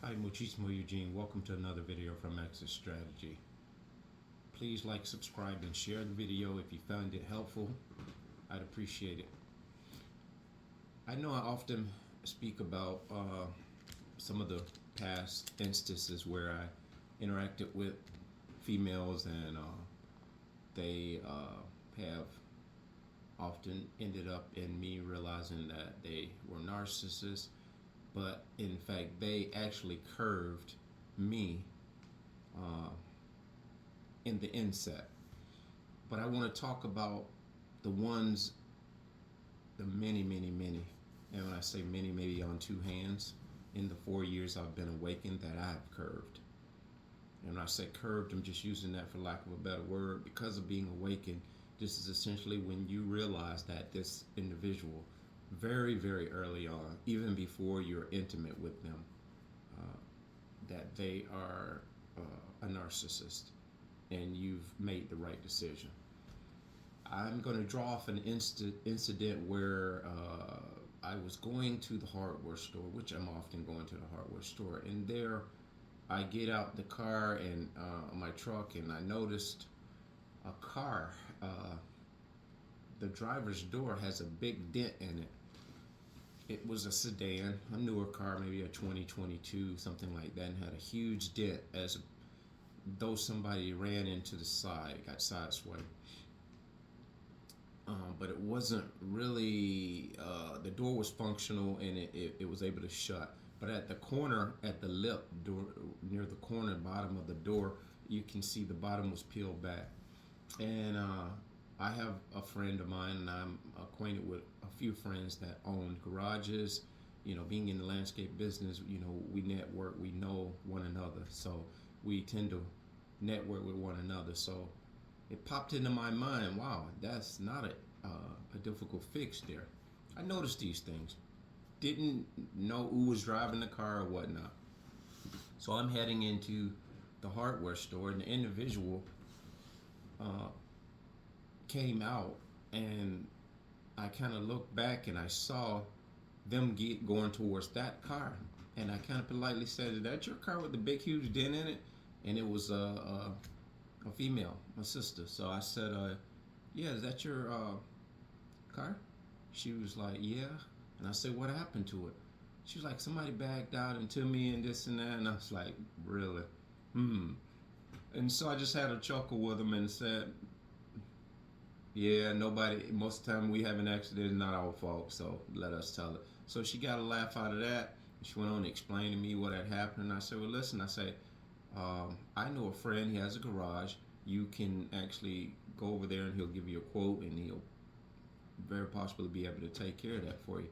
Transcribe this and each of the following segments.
Hi, Muchísimo Eugene. Welcome to another video from Exit Strategy. Please like, subscribe, and share the video if you found it helpful. I'd appreciate it. I know I often speak about some of the past instances where I interacted with females and they have often ended up in me realizing that they were narcissists, but in fact, they actually curved me uh, in the inset. But I want to talk about the ones, the many, and when I say many, maybe on two hands, in the 4 years I've been awakened that I've curved. And when I say curved, I'm just using that for lack of a better word. Because of being awakened, this is essentially when you realize that this individual, very early on, even before you're intimate with them, uh, that they are a narcissist and you've made the right decision. I'm going to draw off an incident where I was going to the hardware store, which I'm often going to the hardware store, and there I get out the car and my truck, and I noticed a car. The driver's door has a big dent in it. It was a sedan, a newer car, maybe a 2022, something like that, and had a huge dent as though somebody ran into the side, got sideswiped. But it wasn't really, the door was functional and it was able to shut. But at the corner, at the lip, door, near the corner bottom of the door, you can see the bottom was peeled back. And I have a friend of mine, and I'm acquainted with a few friends that own garages. You know, being in the landscape business, you know, we network, we know one another. So we tend to network with one another. So it popped into my mind, wow, that's not a difficult fix there. I noticed these things. Didn't know who was driving the car or whatnot. So I'm heading into the hardware store, and the individual uh, came out, and I kind of looked back and I saw them going towards that car. And I kind of politely said, "Is that your car with the big, huge dent in it?" And it was a female, my sister. So I said, "Yeah, is that your car?" She was like, "Yeah." And I said, "What happened to it?" She was like, "Somebody backed out into me and this and that." And I was like, "Really? Hmm." And so I just had a chuckle with him and said, "Yeah, nobody, most of the time we have an accident, it's not our fault, so let us tell it." So she got a laugh out of that. She went on to explain to me what had happened. And I said, "Well, listen," I say, "I know a friend, he has a garage. You can actually go over there and he'll give you a quote and he'll very possibly be able to take care of that for you."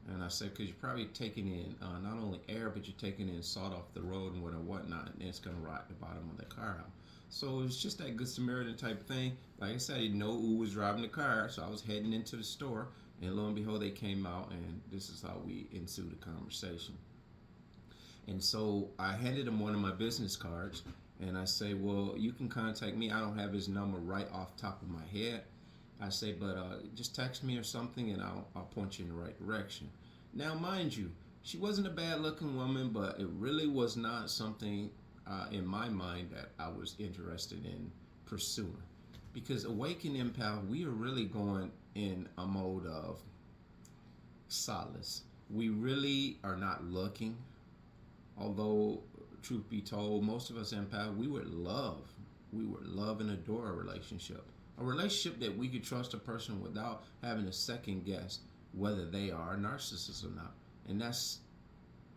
And I said, "Because you're probably taking in not only air, but you're taking in salt off the road and whatnot, and it's going to rot the bottom of the car out." So it was just that good Samaritan type thing. Like I said, I didn't know who was driving the car, so I was heading into the store, and lo and behold, they came out, and this is how we ensued a conversation. And so I handed him one of my business cards, and I say, "Well, you can contact me. I don't have his number right off the top of my head." I say, "But just text me or something, and I'll point you in the right direction." Now, mind you, she wasn't a bad-looking woman, but it really was not something in my mind that I was interested in pursuing. Because Awaken Empath, we are really going in a mode of solace. We really are not looking. Although, truth be told, most of us empath, we would love. We would love and adore a relationship. A relationship that we could trust a person without having to second guess whether they are a narcissist or not. And that's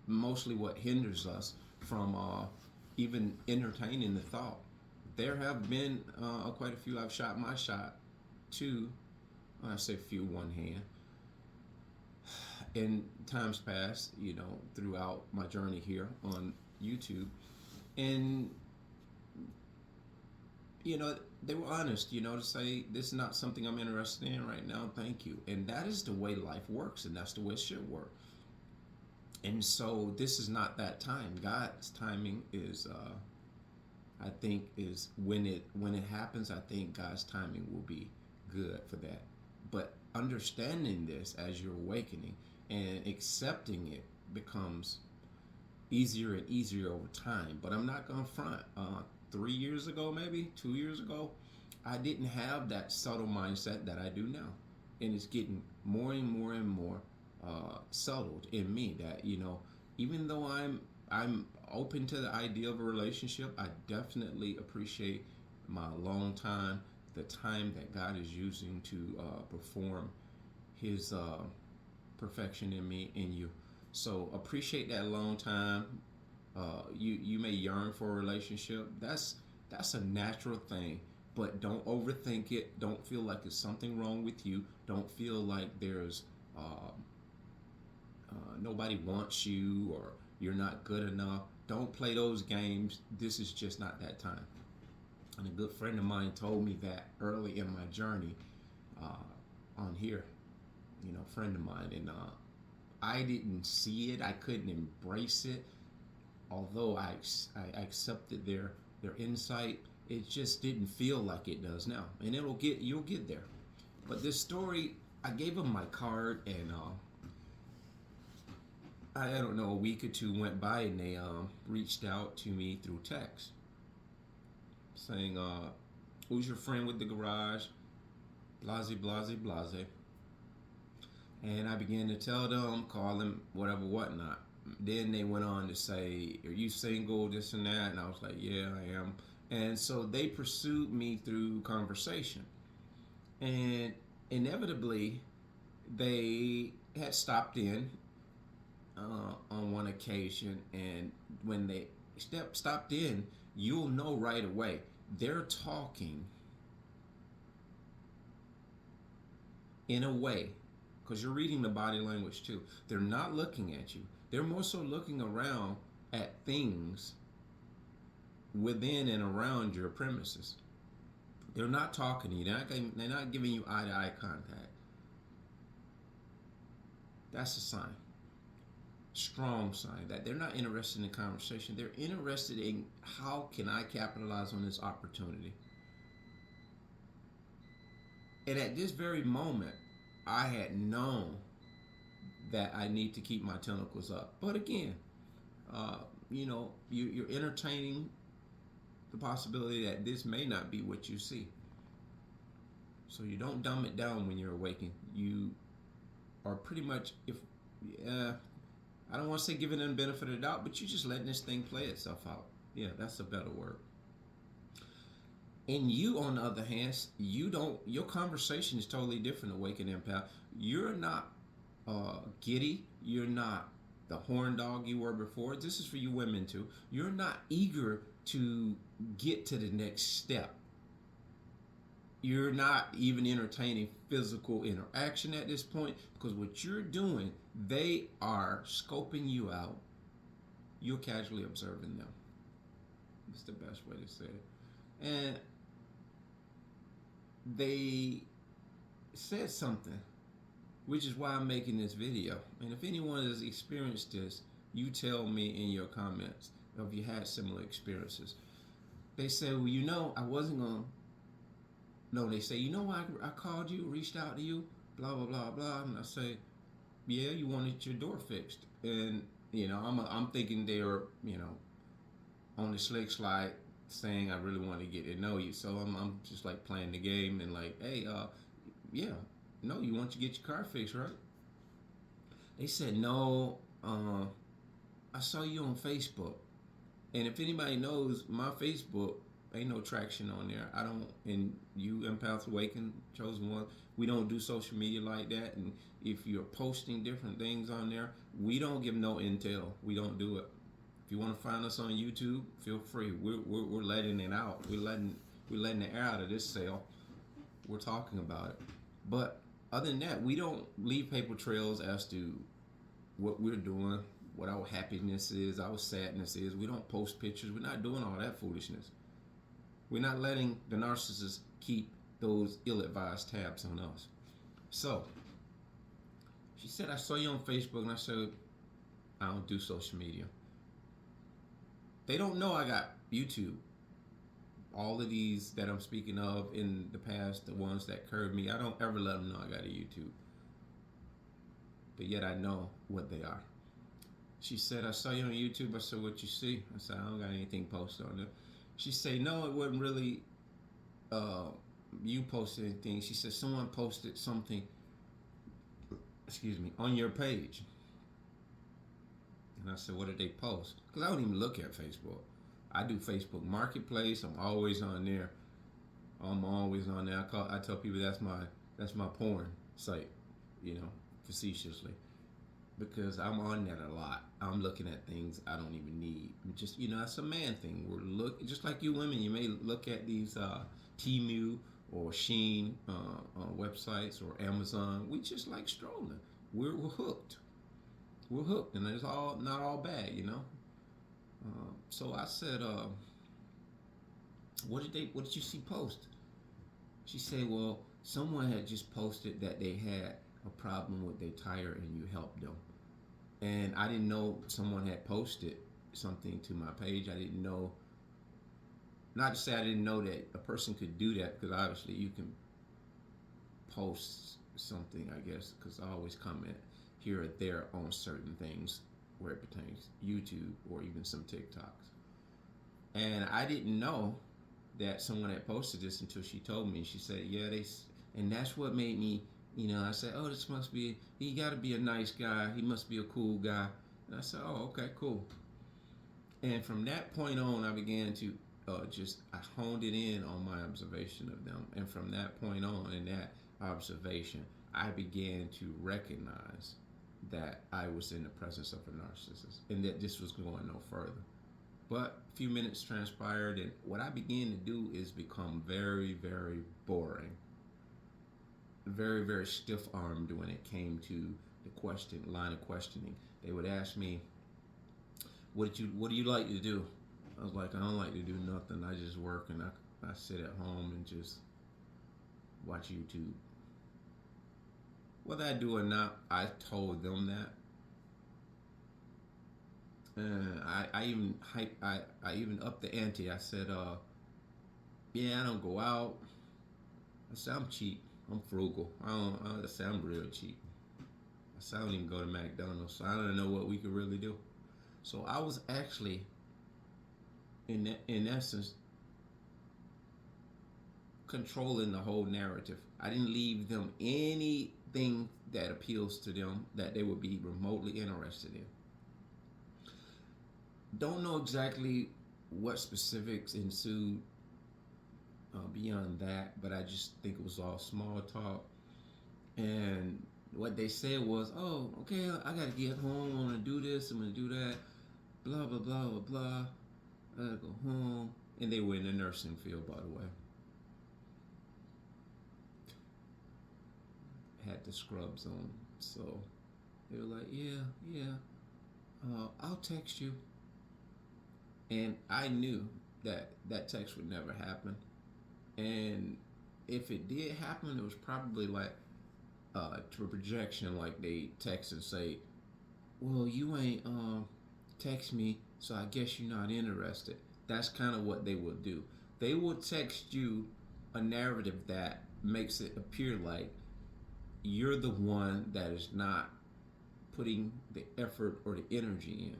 mostly what hinders us from even entertaining the thought. There have been quite a few. I've shot my shot too. When I say few, one hand. In times past, you know, throughout my journey here on YouTube. And, you know, they were honest, you know, to say, "This is not something I'm interested in right now. Thank you." And that is the way life works, and that's the way it should work. And so this is not that time. God's timing is, I think, is when it happens. I think God's timing will be good for that. But understanding this as you're awakening and accepting it becomes easier and easier over time. But I'm not gonna front. 3 years ago, maybe 2 years ago, I didn't have that subtle mindset that I do now, and it's getting more and more and more settled in me. That even though I'm open to the idea of a relationship, I definitely appreciate my long time, the time that God is using to perform His perfection in me, in you. So appreciate that long time. You may yearn for a relationship. That's a natural thing, but don't overthink it. Don't feel like there's something wrong with you. Don't feel like there's nobody wants you or you're not good enough. Don't play those games. This is just not that time. And a good friend of mine told me that early in my journey on here. Friend of mine, and I didn't see it. I couldn't embrace it, although I accepted their insight. It just didn't feel like it does now, and you'll get there. But this story, I gave them my card, and I don't know, a week or two went by, and they reached out to me through text, saying, "Who's your friend with the garage? Blase, blase, blase." And I began to tell them, call them, whatever, whatnot. Then they went on to say, "Are you single?" This and that. And I was like, "Yeah, I am." And so they pursued me through conversation. And inevitably, they had stopped in on one occasion. And when they stopped in, you'll know right away. They're talking in a way, because you're reading the body language too. They're not looking at you. They're more so looking around at things within and around your premises. They're not talking to you. They're not giving you eye-to-eye contact. That's a sign. Strong sign that they're not interested in conversation. They're interested in, how can I capitalize on this opportunity? And at this very moment, I had known that I need to keep my tentacles up. But again, you're entertaining the possibility that this may not be what you see. So you don't dumb it down when you're awakened. You are pretty much, I don't want to say giving them the benefit of the doubt, but you're just letting this thing play itself out. Yeah, that's a better word. And you, on the other hand, your conversation is totally different, awakened empath. You're not giddy. You're not the horn dog you were before. This is for you women too. You're not eager to get to the next step. You're not even entertaining physical interaction at this point, because what you're doing, they are scoping you out. You're casually observing them. That's the best way to say it. And they said something, which is why I'm making this video. And if anyone has experienced this, you tell me in your comments if you had similar experiences. They said, "Well, I wasn't going to." No, they say, "Why I called you, reached out to you, blah, blah, blah, blah." And I say, "Yeah, you wanted your door fixed." And, I'm thinking they're, on the slick slide, saying I really want to get to know you. So I'm just like playing the game and like, "Hey, yeah, no, you want to get your car fixed, right?" They said, "No, I saw you on Facebook." And if anybody knows, my Facebook, ain't no traction on there. I don't, and you Empath Awakened, Chosen One, we don't do social media like that. And if you're posting different things on there, we don't give no intel. We don't do it. If you want to find us on YouTube, feel free. We're letting it out. We're letting the air out of this cell. We're talking about it. But other than that, we don't leave paper trails as to what we're doing, what our happiness is, our sadness is. We don't post pictures. We're not doing all that foolishness. We're not letting the narcissist keep those ill-advised tabs on us. So, she said, "I saw you on Facebook," and I said, "I don't do social media." They don't know I got YouTube. All of these that I'm speaking of in the past, the ones that curved me, I don't ever let them know I got a YouTube. But yet I know what they are. She said, I saw you on YouTube. I said, what you see? I said, I don't got anything posted on there. She said, no, it wasn't really uh, you posted anything. She said, someone posted something, excuse me, on your page. And I said, what did they post? Because I don't even look at Facebook. I do Facebook Marketplace. I'm always on there. I'm always on there. I tell people that's my porn site, you know, facetiously, because I'm on that a lot. I'm looking at things I don't even need. Just, you know, it's a man thing. We're just like you women. You may look at these Temu or Sheen websites or Amazon. We just like strolling. We're hooked. We're hooked, and it's all not all bad, you know. So I said, what did you see post? She said, well, someone had just posted that they had a problem with their tire and you helped them. And I didn't know someone had posted something to my page. I didn't know, not to say I didn't know that a person could do that, because obviously you can post something, I guess, because I always comment here or there on certain things where it pertains YouTube or even some TikToks. And I didn't know that someone had posted this until she told me. She said, yeah, and that's what made me, you know, I said, oh, this must be, he got to be a nice guy. He must be a cool guy. And I said, oh, okay, cool. And from that point on, I began to I honed it in on my observation of them. And from that point on, in that observation, I began to recognize that I was in the presence of a narcissist and that this was going no further. But a few minutes transpired, and what I began to do is become very, very boring, very, very stiff-armed when it came to the line of questioning. They would ask me, what do you like to do? I was like, I don't like to do nothing. I just work, and I sit at home and just watch YouTube. Whether I do or not, I told them that. I even upped the ante. I said, yeah, I don't go out. I said, I'm cheap. I'm frugal. I said, I'm real cheap. I said, I don't even go to McDonald's, so I don't know what we could really do. So I was actually, in essence, controlling the whole narrative. I didn't leave them anything that appeals to them that they would be remotely interested in. Don't know exactly what specifics ensued beyond that, but I just think it was all small talk. And what they said was, oh, okay, I gotta get home, I'm gonna do this, I'm gonna do that, blah, blah, blah, blah, blah. I gotta go home. And they were in the nursing field, by the way. Had the scrubs on. So they were like, yeah, I'll text you. And I knew that that text would never happen. And if it did happen, it was probably like to a projection, like they text and say, well, you ain't text me, so I guess you're not interested. That's kind of what they will do. They will text you a narrative that makes it appear like you're the one that is not putting the effort or the energy in.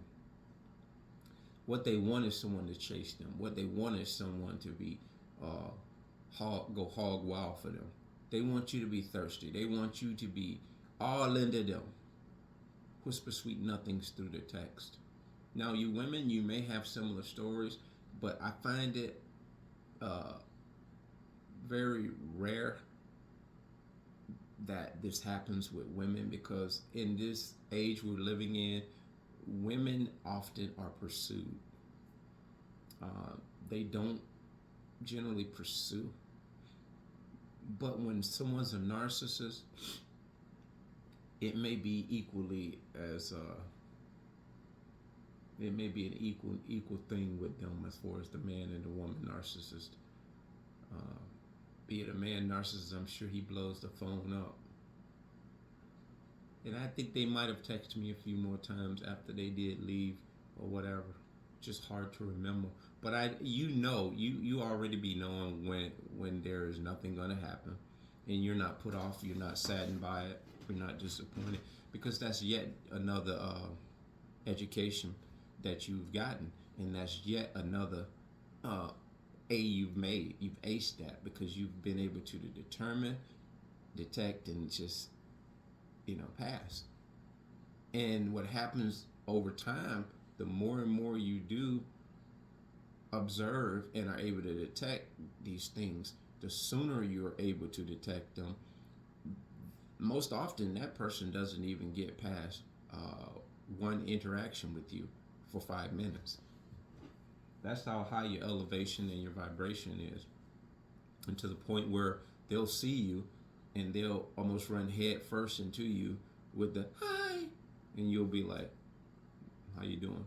What they want is someone to chase them. What they want is someone to be go hog wild for them. They want you to be thirsty. They want you to be all into them. Whisper sweet nothings through the text. Now, you women, you may have similar stories, but I find it very rare that this happens with women, because in this age we're living in, women often are pursued. They don't generally pursue. But when someone's a narcissist, it may be equally as it may be an equal thing with them as far as the man and the woman narcissist. Be it a man narcissist, I'm sure he blows the phone up. And I think they might have texted me a few more times after they did leave or whatever. Just hard to remember. But you already be knowing when there is nothing going to happen, and you're not put off, you're not saddened by it, you're not disappointed, because that's yet another education that you've gotten, and that's yet another uh, A you've made. You've aced that because you've been able to determine, detect, and just pass. And what happens over time, the more and more you do observe and are able to detect these things, the sooner you're able to detect them. Most often, that person doesn't even get past one interaction with you for 5 minutes. That's how high your elevation and your vibration is, and to the point where they'll see you and they'll almost run head first into you with the hi, and you'll be like, "How you doing?"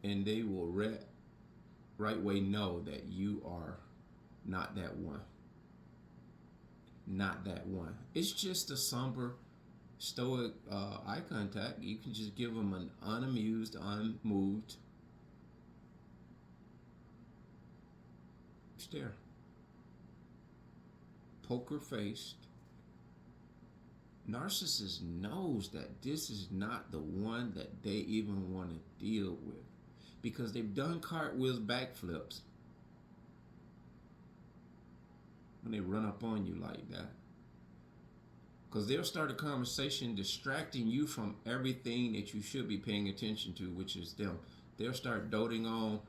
And they will right way know that you are not that one. Not that one. It's just a somber, stoic eye contact. You can just give them an unamused, unmoved stare. Poker faced. Narcissist knows that this is not the one that they even want to deal with because they've done cartwheels, backflips when they run up on you like that. Because they'll start a conversation distracting you from everything that you should be paying attention to, which is them. They'll start doting on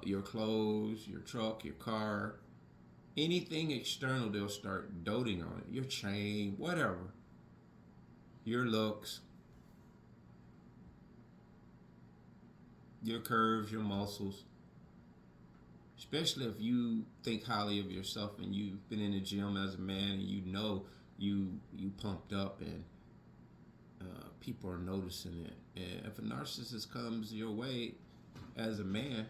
your clothes, your truck, your car, anything external. They'll start doting on it. Your chain, whatever. Your looks, your curves, your muscles. Especially if you think highly of yourself and you've been in the gym as a man and you know you pumped up, and people are noticing it. And if a narcissist comes your way as a man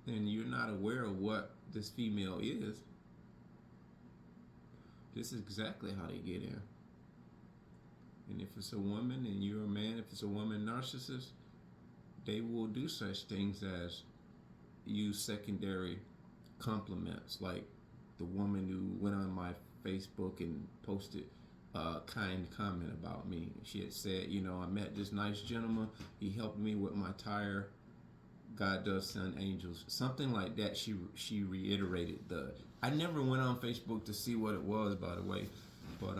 and you're not aware of what this female is, this is exactly how they get in. And if it's a woman and you're a man, if it's a woman narcissist, they will do such things as use secondary compliments, like the woman who went on my Facebook and posted a kind comment about me. She had said, I met this nice gentleman. He helped me with my tire. God does send angels. Something like that. She reiterated the. I never went on Facebook to see what it was, by the way, but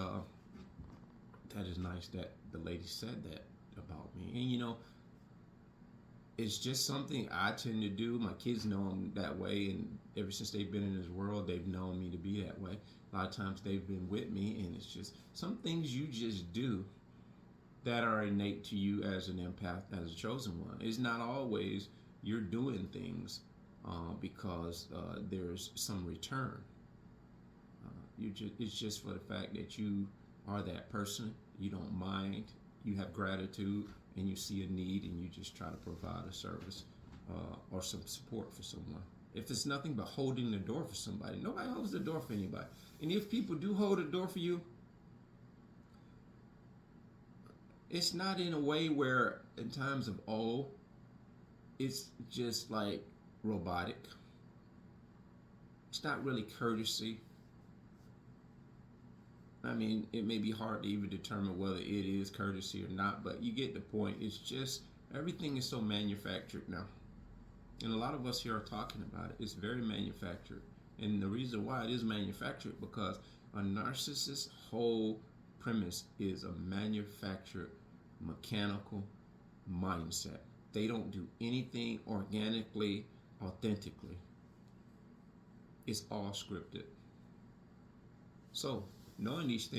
that is nice that the lady said that about me. And it's just something I tend to do. My kids know I'm that way, and ever since they've been in this world, they've known me to be that way. A lot of times they've been with me, and it's just some things you just do that are innate to you as an empath, as a chosen one. It's not always you're doing things because there's some return. It's just for the fact that you are that person. You don't mind. You have gratitude, and you see a need, and you just try to provide a service or some support for someone. If it's nothing but holding the door for somebody, nobody holds the door for anybody. And if people do hold the door for you, it's not in a way where, in times of it's just like robotic. It's not really courtesy. I mean, it may be hard to even determine whether it is courtesy or not, but you get the point. It's just everything is so manufactured now. And a lot of us here are talking about it. It's very manufactured. And the reason why it is manufactured, because a narcissist's whole premise is a manufactured, mechanical mindset. They don't do anything organically, authentically. It's all scripted. So, knowing these things,